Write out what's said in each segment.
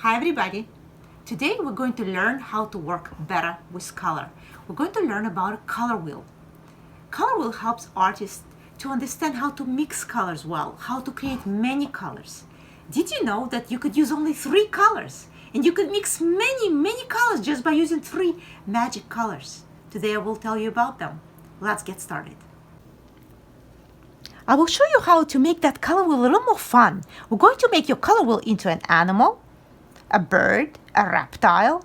Hi everybody! Today we're going to learn how to work better with color. We're going to learn about a color wheel. Color wheel helps artists to understand how to mix colors well, how to create many colors. Did you know that you could use only 3 colors and you could mix many colors just by using 3 magic colors? Today I will tell you about them. Let's get started. I will show you how to make that color wheel a little more fun. We're going to make your color wheel into an animal, a bird, a reptile,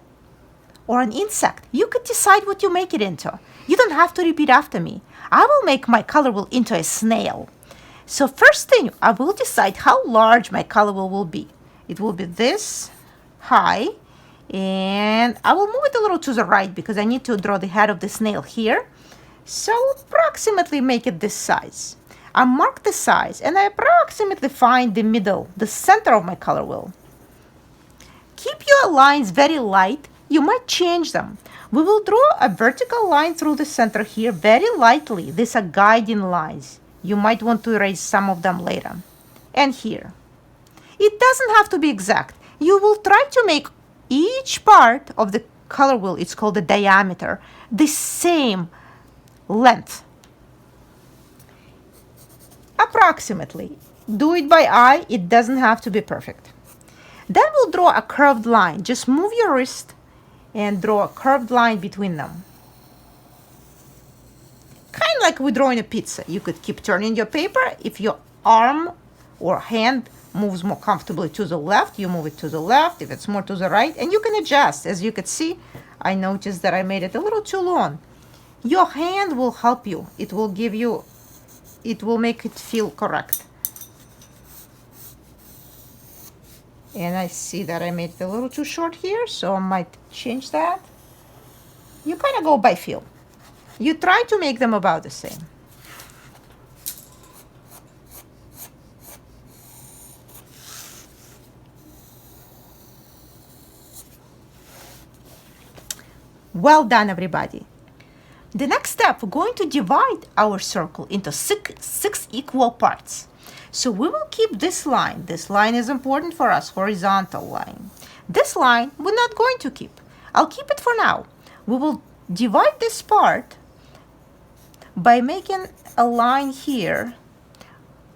or an insect. You could decide what you make it into. You don't have to repeat after me. I will make my color wheel into a snail. So first thing, I will decide how large my color wheel will be. It will be this high, and I will move it a little to the right because I need to draw the head of the snail here. So approximately make it this size. I mark the size and I approximately find the middle, the center of my color wheel. Keep your lines very light. You might change them. We will draw a vertical line through the center here very lightly. These are guiding lines. You might want to erase some of them later. And here. It doesn't have to be exact. You will try to make each part of the color wheel, it's called the diameter, the same length. Approximately. Do it by eye. It doesn't have to be perfect. Then we'll draw a curved line. Just move your wrist and draw a curved line between them. Kind of like we're drawing a pizza. You could keep turning your paper. If your arm or hand moves more comfortably to the left, you move it to the left. If it's more to the right, and you can adjust. As you could see, I noticed that I made it a little too long. Your hand will help you. It will make it feel correct. And I see that I made it a little too short here, so I might change that. You kind of go by feel. You try to make them about the same. Well done, everybody. The next step, we're going to divide our circle into six equal parts. So we will keep this line. This line is important for us, horizontal line. This line we're not going to keep. I'll keep it for now. We will divide this part by making a line here.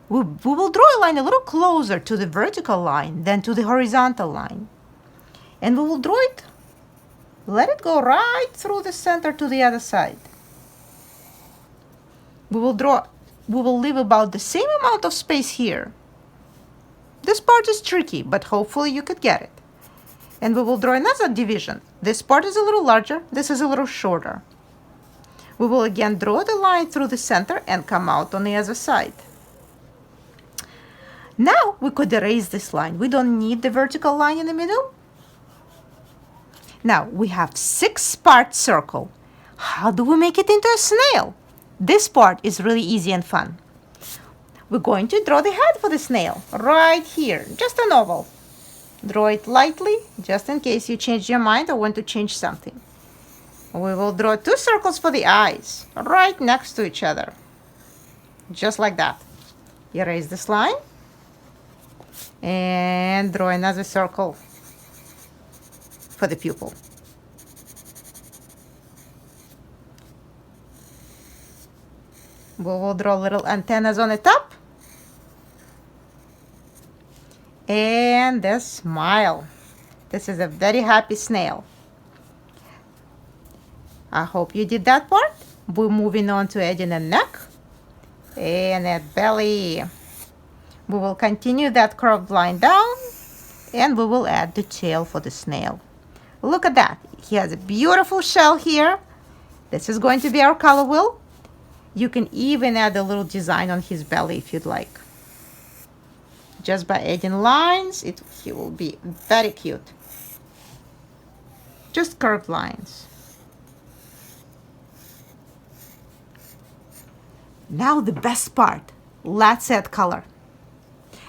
We will draw a line a little closer to the vertical line than to the horizontal line. And we will draw it, let it go right through the center to the other side. We will leave about the same amount of space here. This part is tricky, but hopefully you could get it. And we will draw another division. This part is a little larger, this is a little shorter. We will again draw the line through the center and come out on the other side. Now we could erase this line. We don't need the vertical line in the middle. Now we have 6-part circle. How do we make it into a snail? This part is really easy and fun. We're going to draw the head for the snail right here, just an oval. Draw it lightly, just in case you change your mind or want to change something. We will draw 2 circles for the eyes, right next to each other. Just like that. Erase this line and draw another circle for the pupil. We will draw little antennas on the top. And the smile. This is a very happy snail. I hope you did that part. We're moving on to adding a neck and a belly. We will continue that curved line down, and we will add the tail for the snail. Look at that. He has a beautiful shell here. This is going to be our color wheel. You can even add a little design on his belly if you'd like. Just by adding lines, he will be very cute. Just curved lines. Now the best part. Let's add color.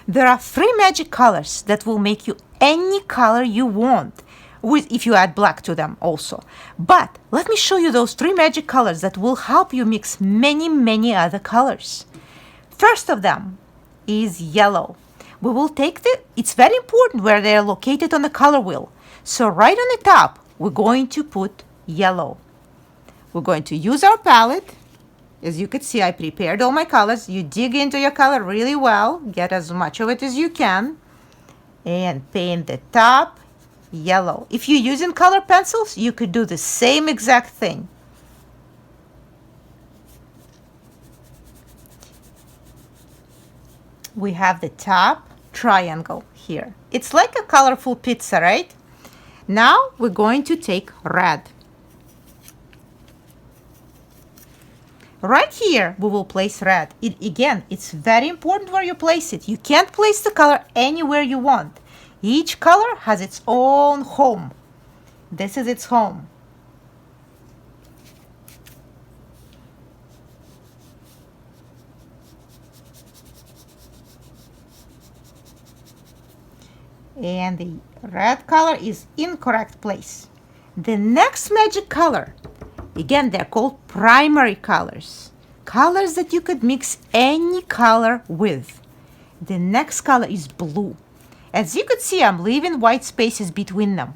There are 3 magic colors that will make you any color you want, if you add black to them also. But let me show you those 3 magic colors that will help you mix many other colors. First of them is yellow. we will take it's very important where they are located on the color wheel. So right on the top, we're going to put yellow. We're going to use our palette. As you can see, I prepared all my colors. You dig into your color really well. Get as much of it as you can. And paint the top yellow. If you're using color pencils, you could do the same exact thing. We have the top triangle here. It's like a colorful pizza, right? Now we're going to take red. Right here, we will place red. Again, it's very important where you place it. You can't place the color anywhere you want. Each color has its own home. This is its home. And the red color is incorrect place. The next magic color, again, they're called primary colors. Colors that you could mix any color with. The next color is blue. As you could see, I'm leaving white spaces between them.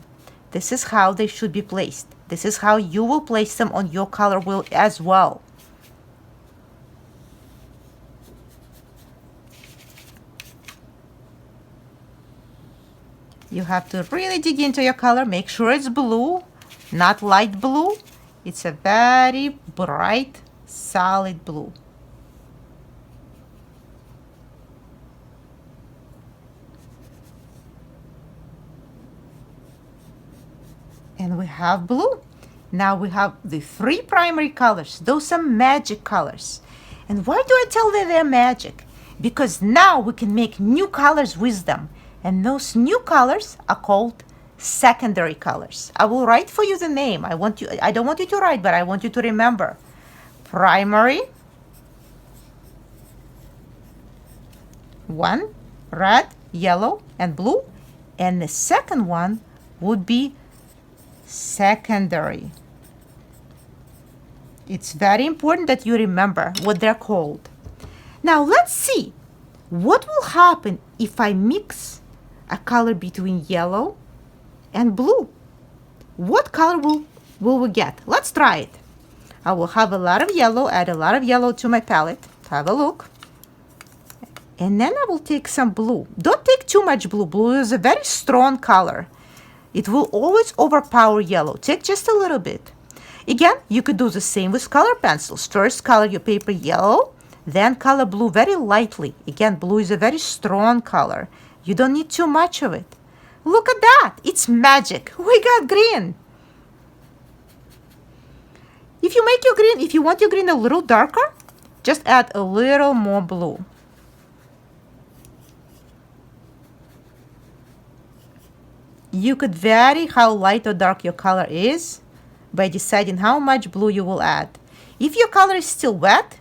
This is how they should be placed. This is how you will place them on your color wheel as well. You have to really dig into your color. Make sure it's blue, not light blue. It's a very bright, solid blue. And we have blue. Now we have the 3 primary colors. Those are magic colors. And why do I tell that they're magic? Because now we can make new colors with them. And those new colors are called secondary colors. I will write for you the name. I don't want you to write, but I want you to remember. Primary, 1, red, yellow, and blue. And the second one would be secondary. It's very important that you remember what they're called. Now let's see what will happen if I mix a color between yellow and blue. What color will we get? Let's try it. I will have a lot of yellow, add a lot of yellow to my palette. Have a look. And then I will take some blue. Don't take too much blue. Blue is a very strong color. It will always overpower yellow. Take just a little bit. Again, you could do the same with color pencils. First color your paper yellow, then color blue very lightly. Again, blue is a very strong color. You don't need too much of it. Look at that. It's magic. We got green. If you make your green, if you want your green a little darker, just add a little more blue. You could vary how light or dark your color is by deciding how much blue you will add. If your color is still wet,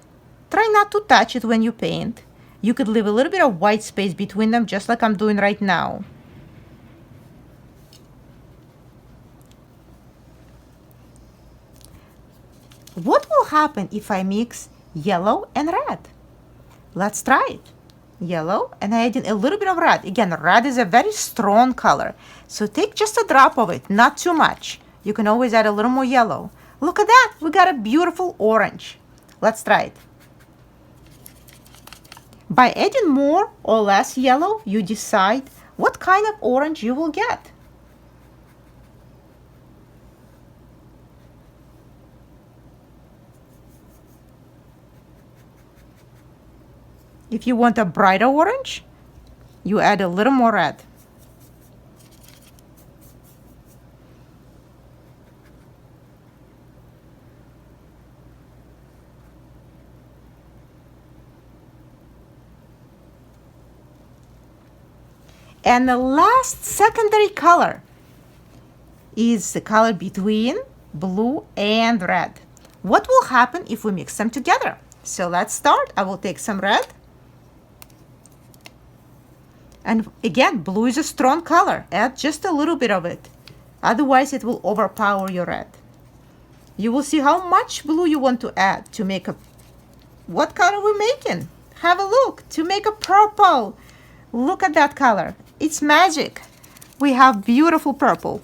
try not to touch it when you paint. You could leave a little bit of white space between them, just like I'm doing right now. What will happen if I mix yellow and red? Let's try it. Yellow and adding a little bit of red. Again, red is a very strong color. So take just a drop of it, not too much. You can always add a little more yellow. Look at that, we got a beautiful orange. Let's try it. By adding more or less yellow, you decide what kind of orange you will get. If you want a brighter orange, you add a little more red. And the last secondary color is the color between blue and red. What will happen if we mix them together? So let's start. I will take some red. And again, blue is a strong color. Add just a little bit of it. Otherwise, it will overpower your red. You will see how much blue you want to add to make a... What color are we making? Have a look. To make a purple. Look at that color. It's magic. We have beautiful purple.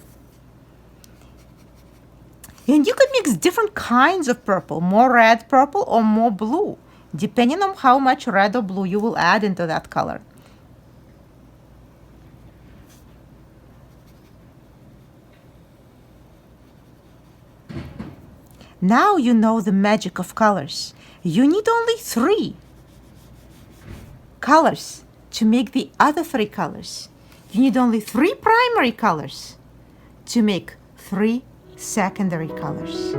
And you could mix different kinds of purple, more red purple or more blue, depending on how much red or blue you will add into that color. Now you know the magic of colors. You need only 3 colors to make the other 3 colors. You need only 3 primary colors to make 3 secondary colors.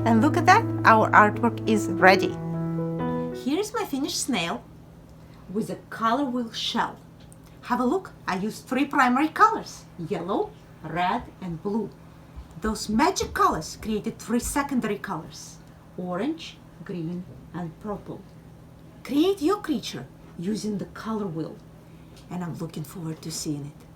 And look at that, our artwork is ready. Here's my finished snail with a color wheel shell. Have a look, I used 3 primary colors, yellow, red, and blue. Those magic colors created 3 secondary colors, orange, green, and purple. Create your creature using the color wheel, and I'm looking forward to seeing it.